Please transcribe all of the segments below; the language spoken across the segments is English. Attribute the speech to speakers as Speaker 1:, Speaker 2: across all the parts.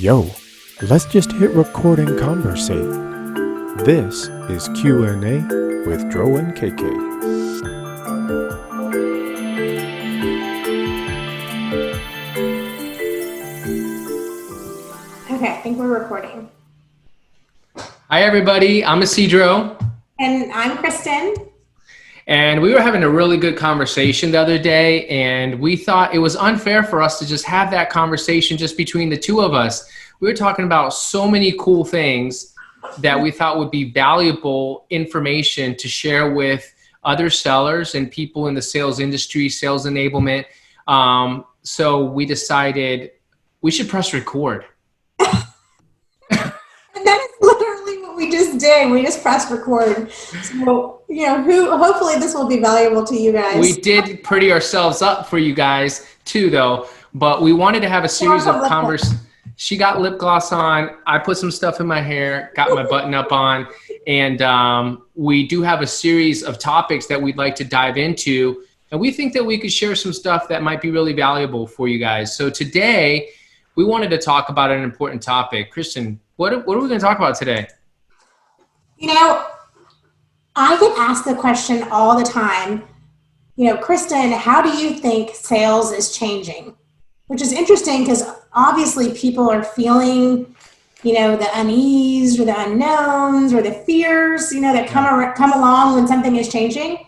Speaker 1: Yo, let's just hit record and conversate. This is Q&A with Dro and KK.
Speaker 2: Okay, I think we're recording.
Speaker 3: Hi everybody, I'm Dro.
Speaker 2: And I'm Kristen.
Speaker 3: And we were having a really good conversation the other day, and we thought it was unfair for us to just have that conversation just between the two of us. We were talking about so many cool things that we thought would be valuable information to share with other sellers and people in the sales industry, sales enablement. So we decided we should press record.
Speaker 2: And that is literally what we just did. We just pressed record. So, hopefully this will be valuable to you guys.
Speaker 3: We did pretty ourselves up for you guys too, though. But we wanted to have a series of conversations. She got lip gloss on. I put some stuff in my hair, got my button up on. And we do have a series of topics that we'd like to dive into. And we think that we could share some stuff that might be really valuable for you guys. So today, we wanted to talk about an important topic. Kristen, what are we going to talk about today?
Speaker 2: I get asked the question all the time, Kristen, how do you think sales is changing? Which is interesting because obviously people are feeling, the unease or the unknowns or the fears, that come along when something is changing.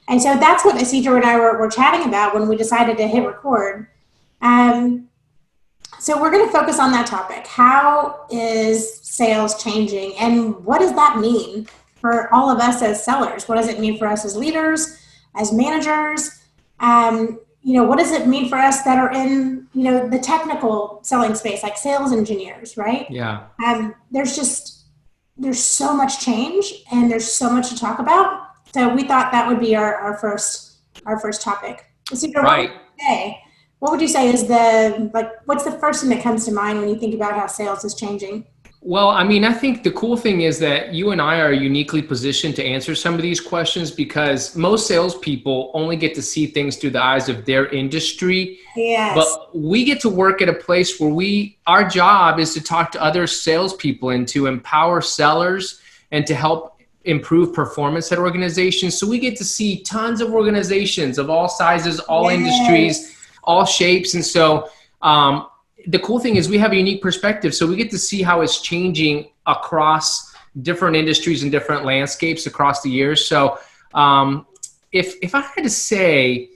Speaker 2: And so that's what Isidro and I were chatting about when we decided to hit record. So we're going to focus on that topic. How is sales changing, and what does that mean for all of us as sellers? What does it mean for us as leaders, as managers? What does it mean for us that are in, the technical selling space, like sales engineers, right?
Speaker 3: Yeah.
Speaker 2: There's so much change and there's so much to talk about. So we thought that would be our first topic. So
Speaker 3: right.
Speaker 2: What would you say is what's the first thing that comes to mind when you think about how sales is changing?
Speaker 3: Well, I think the cool thing is that you and I are uniquely positioned to answer some of these questions because most salespeople only get to see things through the eyes of their industry.
Speaker 2: Yes.
Speaker 3: But we get to work at a place where our job is to talk to other salespeople and to empower sellers and to help improve performance at organizations. So we get to see tons of organizations of all sizes, all industries, all shapes. And so the cool thing is we have a unique perspective. So we get to see how it's changing across different industries and different landscapes across the years. So if I had to say,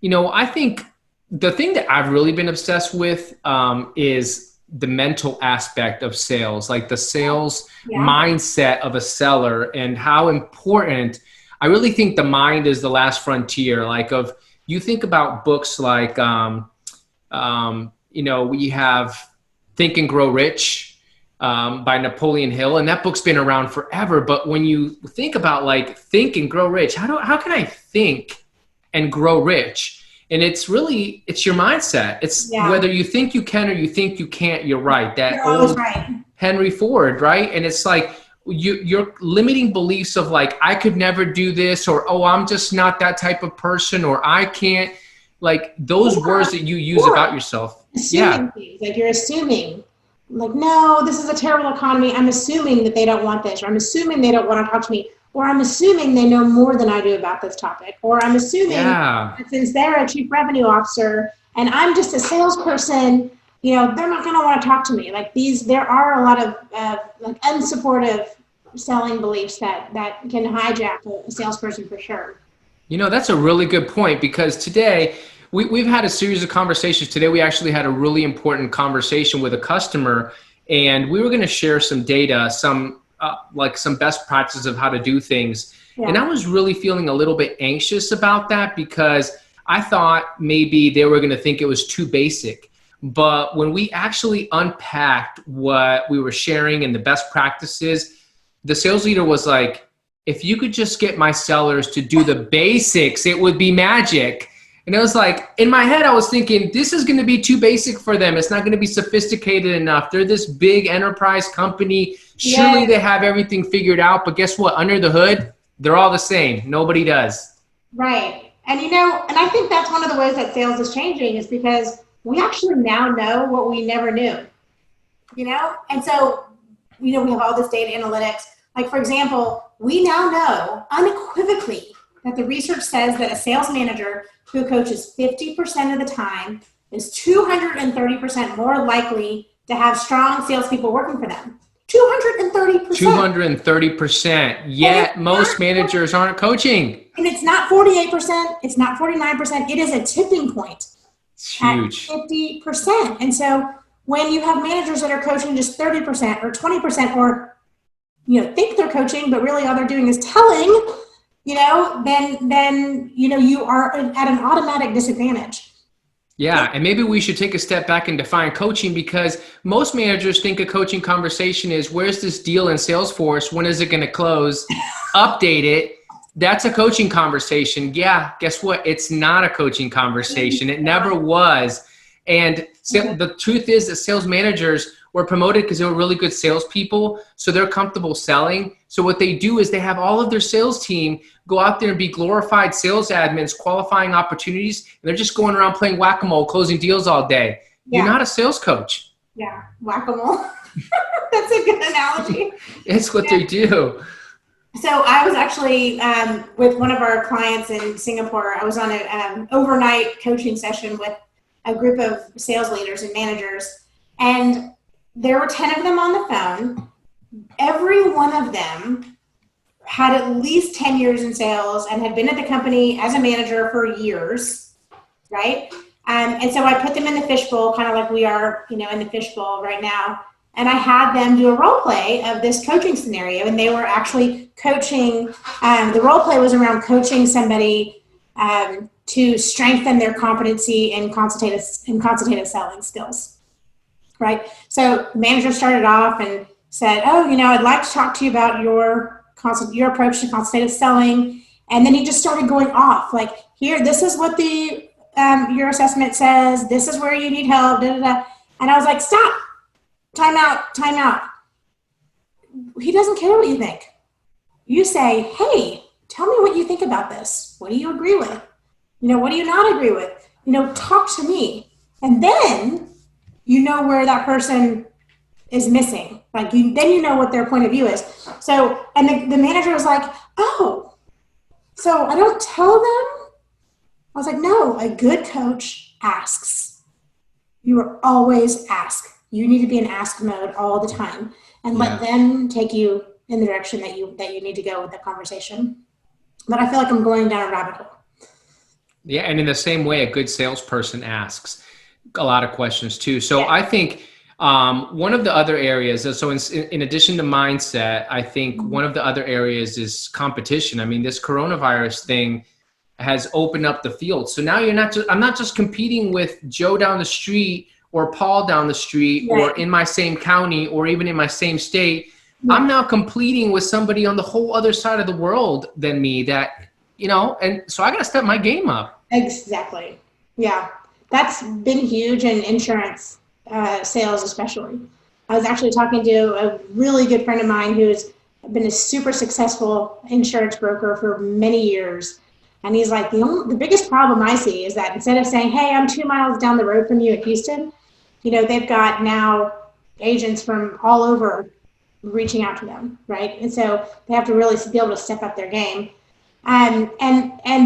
Speaker 3: I think the thing that I've really been obsessed with is the mental aspect of sales, like the sales mindset of a seller and how important. I really think the mind is the last frontier. You think about books like, we have Think and Grow Rich by Napoleon Hill, and that book's been around forever. But when you think about think and grow rich, how can I think and grow rich? And it's your mindset. It's whether you think you can or you think you can't, you're right. That old Henry Ford, right? And it's you're limiting beliefs of I could never do this, or, oh, I'm just not that type of person, or I can't, those words that you use about yourself.
Speaker 2: Assuming things, you're assuming, no, this is a terrible economy. I'm assuming that they don't want this, or I'm assuming they don't want to talk to me, or I'm assuming they know more than I do about this topic, or I'm assuming that since they're a chief revenue officer and I'm just a salesperson, they're not going to want to talk to me. There are a lot of unsupportive selling beliefs that can hijack a salesperson for sure.
Speaker 3: That's a really good point because today we've had a series of conversations. Today we actually had a really important conversation with a customer, and we were going to share some data, some best practices of how to do things. Yeah. And I was really feeling a little bit anxious about that because I thought maybe they were going to think it was too basic. But when we actually unpacked what we were sharing and the best practices, the sales leader was like, if you could just get my sellers to do the basics, it would be magic. And it was in my head, I was thinking, this is going to be too basic for them. It's not going to be sophisticated enough. They're this big enterprise company. Surely they have everything figured out. But guess what? Under the hood, they're all the same. Nobody does.
Speaker 2: Right. And, and I think that's one of the ways that sales is changing is because we actually now know what we never knew. And so, we have all this data analytics. Like, for example, we now know unequivocally that the research says that a sales manager who coaches 50% of the time is 230% more likely to have strong salespeople working for them. 230%.
Speaker 3: 230%. Yet most managers aren't coaching.
Speaker 2: And it's not 48%. It's not 49%. It is a tipping point.
Speaker 3: It's huge.
Speaker 2: At 50%. And so when you have managers that are coaching just 30% or 20% or think they're coaching, but really all they're doing is telling, then you are at an automatic disadvantage.
Speaker 3: Yeah, and maybe we should take a step back and define coaching, because most managers think a coaching conversation is, where's this deal in Salesforce? When is it going to close? Update it. That's a coaching conversation. Yeah, guess what? It's not a coaching conversation. It never was. And the truth is that sales managers were promoted because they were really good salespeople, so they're comfortable selling. So what they do is they have all of their sales team go out there and be glorified sales admins, qualifying opportunities, and they're just going around playing whack-a-mole, closing deals all day. Yeah. You're not a sales coach.
Speaker 2: Yeah, whack-a-mole. That's a good analogy.
Speaker 3: It's what they do.
Speaker 2: So I was actually with one of our clients in Singapore. I was on an overnight coaching session with a group of sales leaders and managers, and there were 10 of them on the phone. Every one of them had at least 10 years in sales and had been at the company as a manager for years, right? And so I put them in the fishbowl, kind of like we are, in the fishbowl right now. And I had them do a role play of this coaching scenario, and they were actually coaching. The role play was around coaching somebody to strengthen their competency in consultative selling skills, right? So the manager started off and said, I'd like to talk to you about your approach to consultative selling. And then he just started going off, like, here, this is what your assessment says. This is where you need help, da, da, da. And I was like, stop, time out. He doesn't care what you think. You say, hey, tell me what you think about this. What do you agree with? What do you not agree with? Talk to me. And then where that person is missing. Like, then you know what their point of view is. So, and the manager was like, oh, so I don't tell them? I was like, no, a good coach asks. You are always ask. You need to be in ask mode all the time, and let them take you in the direction that you need to go with the conversation. But I feel like I'm going down a rabbit hole. Yeah,
Speaker 3: and in the same way, a good salesperson asks a lot of questions too. So I think one of the other areas, so in addition to mindset, I think one of the other areas is competition. I mean, this coronavirus thing has opened up the field. So now I'm not just competing with Joe down the street or Paul down the street or in my same county or even in my same state. I'm now competing with somebody on the whole other side of the world than me that, and so I got to step my game up.
Speaker 2: Exactly. Yeah. That's been huge in insurance sales, especially. I was actually talking to a really good friend of mine who's been a super successful insurance broker for many years. And he's like, the biggest problem I see is that instead of saying, hey, I'm 2 miles down the road from you at Houston, they've got now agents from all over reaching out to them, right? And so they have to really be able to step up their game. And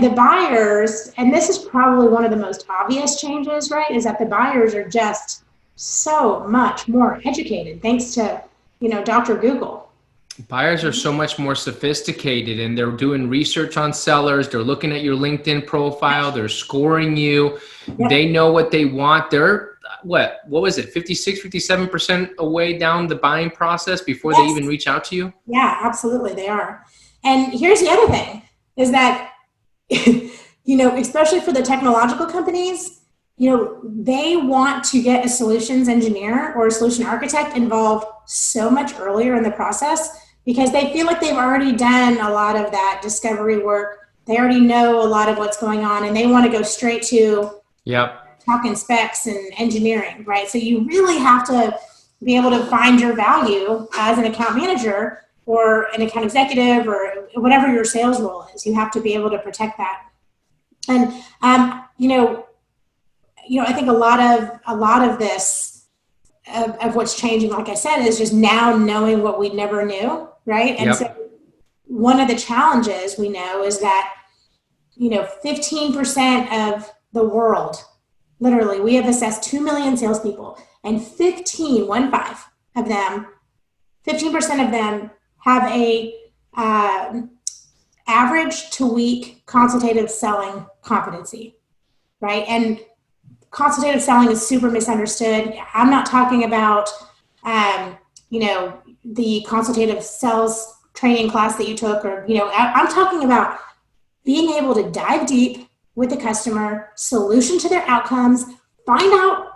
Speaker 2: the buyers, and this is probably one of the most obvious changes, right, is that the buyers are just so much more educated thanks to, Dr. Google.
Speaker 3: Buyers are so much more sophisticated, and they're doing research on sellers. They're looking at your LinkedIn profile. They're scoring you. Yep. They know what they want. They're, what was it, 56, 57% away down the buying process before they even reach out to you?
Speaker 2: Yeah, absolutely. They are. And here's the other thing is that, especially for the technological companies, they want to get a solutions engineer or a solution architect involved so much earlier in the process because they feel like they've already done a lot of that discovery work. They already know a lot of what's going on, and they want to go straight to talking specs and engineering, right? So you really have to be able to find your value as an account manager or an account executive or whatever your sales role is. You have to be able to protect that. And, I think a lot of this of what's changing, like I said, is just now knowing what we never knew, right? And so one of the challenges we know is that, 15% of the world, literally, we have assessed 2 million salespeople, and 15% of them have a average to weak consultative selling competency, right? And consultative selling is super misunderstood. I'm not talking about, the consultative sales training class that you took, or, I'm talking about being able to dive deep with the customer, solution to their outcomes, find out,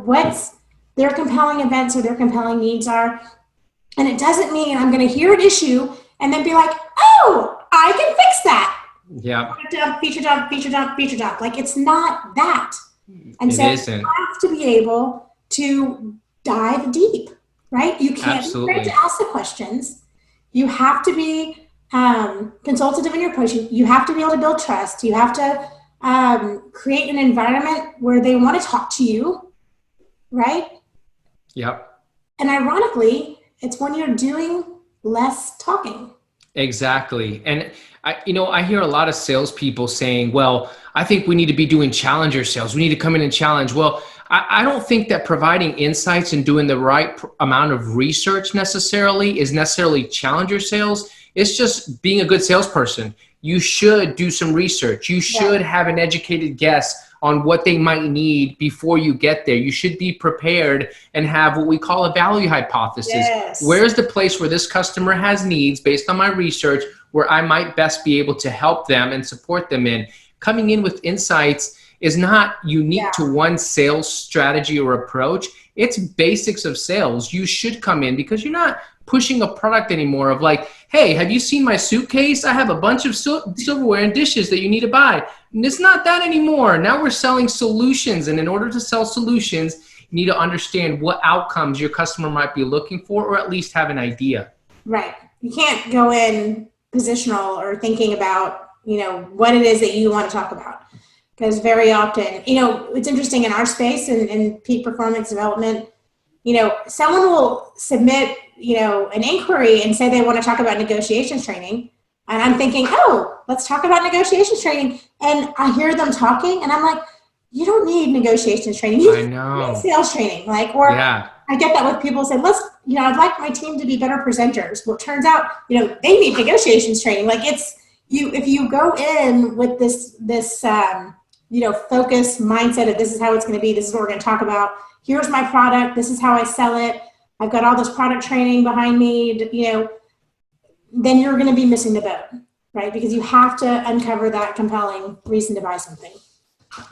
Speaker 2: what's their compelling events or their compelling needs are. And it doesn't mean I'm going to hear an issue and then be like, oh, I can fix that.
Speaker 3: Yeah.
Speaker 2: Feature dump. Like, it's not that. And so
Speaker 3: you
Speaker 2: have to be able to dive deep, right? You can't be afraid to ask the questions. You have to be consultative in your approach. You have to be able to build trust. You have to create an environment where they want to talk to you, right?
Speaker 3: Yep.
Speaker 2: And ironically, it's when you're doing less talking.
Speaker 3: Exactly. And I hear a lot of salespeople saying, well, I think we need to be doing challenger sales. We need to come in and challenge. Well, I don't think that providing insights and doing the right amount of research is necessarily challenger sales. It's just being a good salesperson. You should do some research. You should have an educated guess on what they might need before you get there. You should be prepared and have what we call a value hypothesis.
Speaker 2: Yes.
Speaker 3: Where's the place where this customer has needs based on my research where I might best be able to help them and support them in? Coming in with insights is not unique to one sales strategy or approach. It's basics of sales. You should come in because you're not pushing a product anymore of like, hey, have you seen my suitcase? I have a bunch of silverware and dishes that you need to buy. And it's not that anymore. Now we're selling solutions. And in order to sell solutions, you need to understand what outcomes your customer might be looking for, or at least have an idea.
Speaker 2: Right. You can't go in positional or thinking about, what it is that you want to talk about. Because very often, it's interesting in our space in peak performance development, someone will submit, an inquiry and say they want to talk about negotiations training. And I'm thinking, oh, let's talk about negotiations training. And I hear them talking and I'm like, you don't need negotiations training. You need sales training. I get that with people who say, I'd like my team to be better presenters. Well, it turns out, they need negotiations training. If you go in with this focused mindset of this is how it's going to be, this is what we're going to talk about, here's my product, this is how I sell it, I've got all this product training behind me, then you're going to be missing the boat, right? Because you have to uncover that compelling reason to buy something.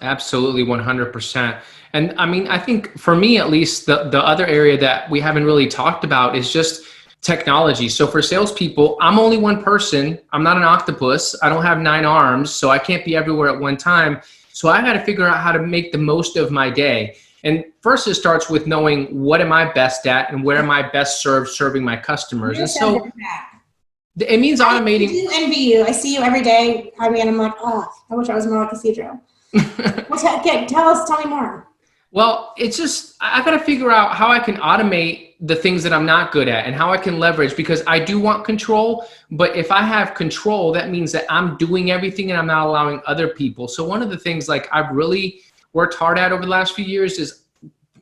Speaker 3: Absolutely, 100%. And I think for me, at least, the other area that we haven't really talked about is just technology. So for salespeople, I'm only one person. I'm not an octopus. I don't have 9 arms, so I can't be everywhere at one time. So I got to figure out how to make the most of my day. And first, it starts with knowing what am I best at and where am I best served serving my customers. And so it means automating.
Speaker 2: I do envy you. I see you every day. I'm like, oh, I wish I was more like a Cedro. Tell me more.
Speaker 3: Well, it's just, I got to figure out how I can automate the things that I'm not good at and how I can leverage, because I do want control. But if I have control, that means that I'm doing everything and I'm not allowing other people. So one of the things I've really worked hard at over the last few years is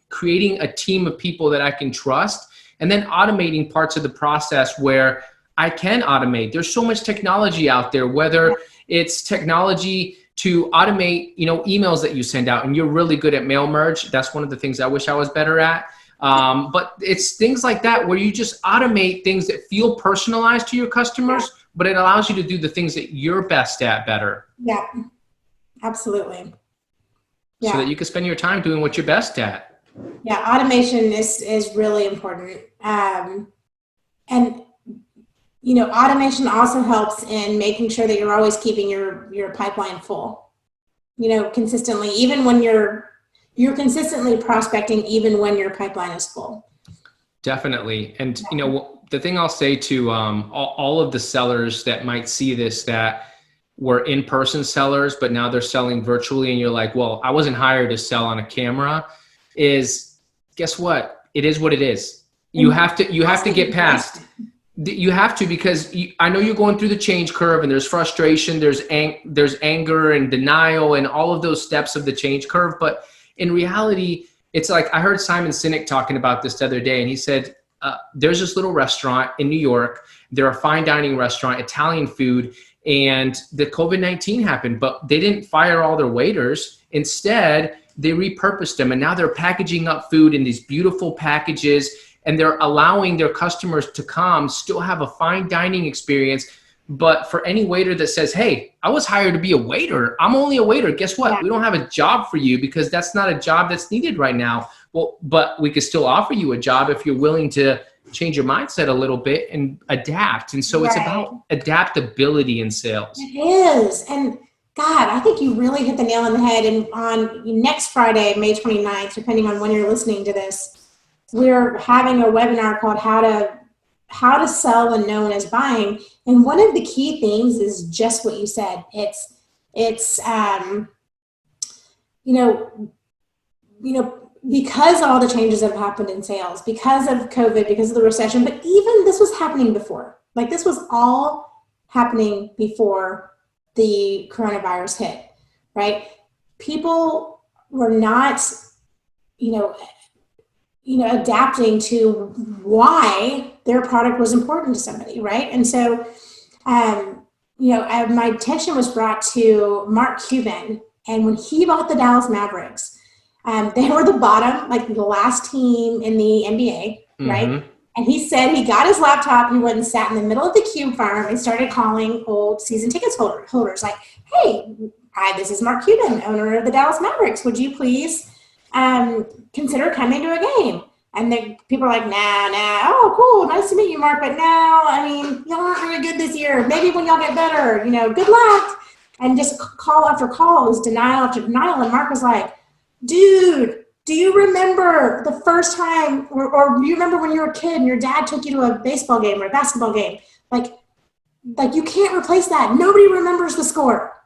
Speaker 3: creating a team of people that I can trust, and then automating parts of the process where I can automate. There's so much technology out there, whether it's technology to automate, emails that you send out, and you're really good at mail merge. That's one of the things I wish I was better at. But it's things like that where you just automate things that feel personalized to your customers, but it allows you to do the things that you're best at better.
Speaker 2: Yeah, absolutely. Yeah.
Speaker 3: So that you can spend your time doing what you're best at.
Speaker 2: Yeah, automation is really important. And automation also helps in making sure that you're always keeping your pipeline full, consistently, even when you're consistently prospecting, even when your pipeline is full.
Speaker 3: Definitely. And, the thing I'll say to all of the sellers that might see this, that were in-person sellers, but now they're selling virtually, and you're like, well, I wasn't hired to sell on a camera, is guess what? it is what it is. You have to get past. You have to, because I know you're going through the change curve, and there's frustration, there's anger and denial and all of those steps of the change curve. But in reality, it's like, I heard Simon Sinek talking about this the other day, and he said, there's this little restaurant in New York. They're a fine dining restaurant, Italian food, and the COVID-19 happened, but they didn't fire all their waiters. Instead, they repurposed them, and now they're packaging up food in these beautiful packages, and they're allowing their customers to come, still have a fine dining experience. But for any waiter that says, hey, I was hired to be a waiter, I'm only a waiter, guess what? Yeah. We don't have a job for you, because that's not a job that's needed right now. Well, but we could still offer you a job if you're willing to change your mindset a little bit and adapt. And so it's about adaptability in sales.
Speaker 2: It is. And God, I think you really hit the nail on the head. And on next Friday, May 29th, depending on when you're listening to this, we're having a webinar called How to Sell When No One Is Buying. And one of the key things is just what you said. It's because all the changes have happened in sales, because of COVID, because of the recession, but even this was happening before. Like, this was all happening before the coronavirus hit, right? People were not, adapting to why their product was important to somebody, right? And so, my attention was brought to Mark Cuban, and when he bought the Dallas Mavericks, they were the bottom, like the last team in the NBA, right? Mm-hmm. And he said he got his laptop, he went and sat in the middle of the Cube farm and started calling old season tickets holders like, hey, hi, this is Mark Cuban, owner of the Dallas Mavericks. Would you please consider coming to a game? And then people are like, nah, oh, cool, nice to meet you, Mark, but no, y'all aren't really good this year. Maybe when y'all get better, good luck. And just call after call, it was denial after denial. And Mark was like, dude, do you remember the first time, or do you remember when you were a kid and your dad took you to a baseball game or a basketball game? Like you can't replace that. Nobody remembers the score.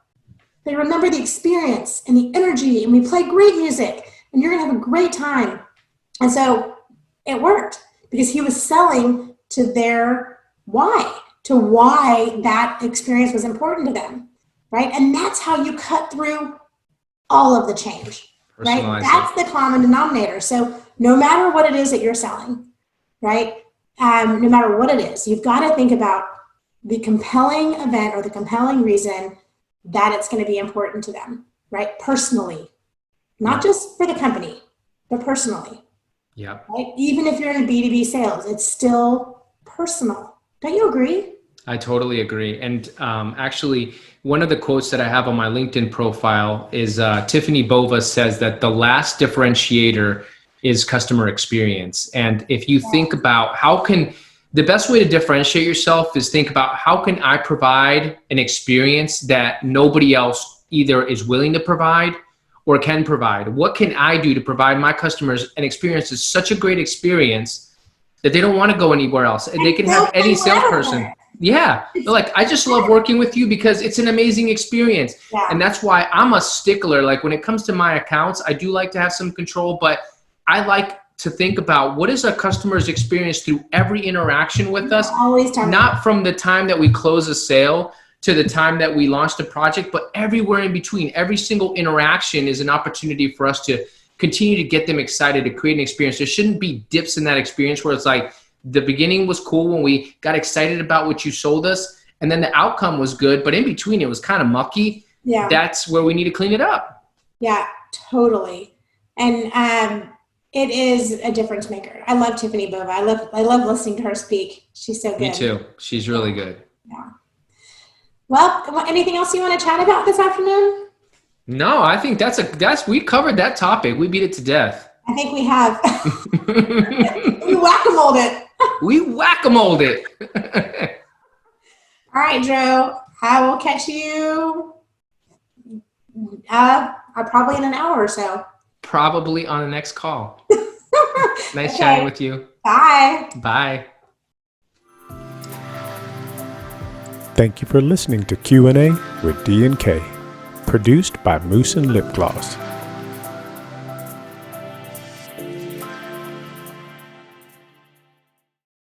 Speaker 2: They remember the experience and the energy, and we play great music, and you're gonna have a great time. And so it worked, because he was selling to their why, to why that experience was important to them, right? And that's how you cut through all of the change. Right? That's the common denominator. So no matter what it is that you're selling, right? No matter what it is, you've got to think about the compelling event or the compelling reason that it's going to be important to them, right? Personally, not just for the company, but personally.
Speaker 3: Yeah.
Speaker 2: Right? Even if you're in a B2B sales, it's still personal. Don't you agree?
Speaker 3: I totally agree. And actually, one of the quotes that I have on my LinkedIn profile is Tiffani Bova says that the last differentiator is customer experience. And if you think about the best way to differentiate yourself is think about, how can I provide an experience that nobody else either is willing to provide or can provide? What can I do to provide my customers an experience that's such a great experience that they don't want to go anywhere else? And they can have any salesperson. Yeah. They're like, I just love working with you because it's an amazing experience. Yeah. And that's why I'm a stickler. Like, when it comes to my accounts, I do like to have some control, but I like to think about, what is a customer's experience through every interaction with us? Not from the time that we close a sale to the time that we launch the project, but everywhere in between. Every single interaction is an opportunity for us to continue to get them excited, to create an experience. There shouldn't be dips in that experience where it's like, the beginning was cool when we got excited about what you sold us, and then the outcome was good, but in between it was kind of mucky. Yeah. That's where we need to clean it up.
Speaker 2: Yeah, totally. And it is a difference maker. I love Tiffani Bova. I love listening to her speak. She's so good.
Speaker 3: Me too. She's really good.
Speaker 2: Yeah. Well, anything else you want to chat about this afternoon?
Speaker 3: No, I think we covered that topic. We beat it to death.
Speaker 2: I think we have. We whack-a-moled it.
Speaker 3: We whack-a-moled it.
Speaker 2: All right, Dro. I will catch you probably in an hour or so.
Speaker 3: Probably on the next call. Nice chatting with you.
Speaker 2: Bye.
Speaker 3: Bye.
Speaker 1: Thank you for listening to Q&A with D and K, produced by Moose and Lip Gloss.